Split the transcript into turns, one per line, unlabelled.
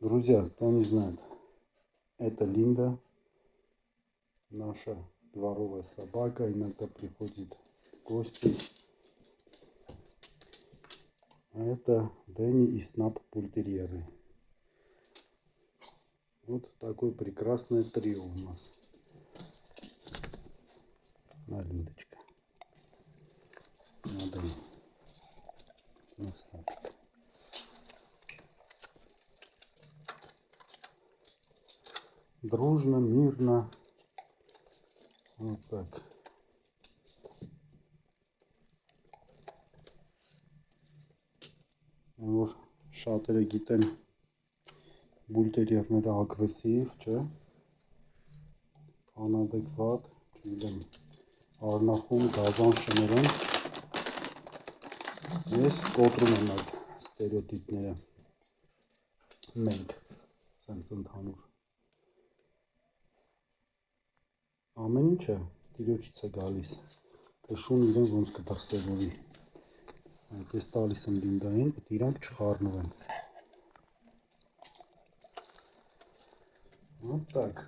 Друзья, кто не знает, это Линда, наша дворовая собака, иногда приходит в гости. А это Дэнни и Снап бультерьеры. Вот такое прекрасное трио у нас. На, Линдочка. На, Дэнни. На, Снапик. Дружно, мирно. Вот так. Вот շատերը գիտեն բուլտերիերները ագրեսիվ, չէ, անադեկվատ, չգիտեմ, առնախում, գազան շներում, ես կոտրում եմ այդ ստերեոտիպները, մենք, սենց ընդհանուր, ամեն ինչը տիրոջից է գալիս, թե շուն իրեն ոնց կդրսևորի, այնպես տալիս եմ Լինդային, պետք իրանք չխառնվեն, вот так.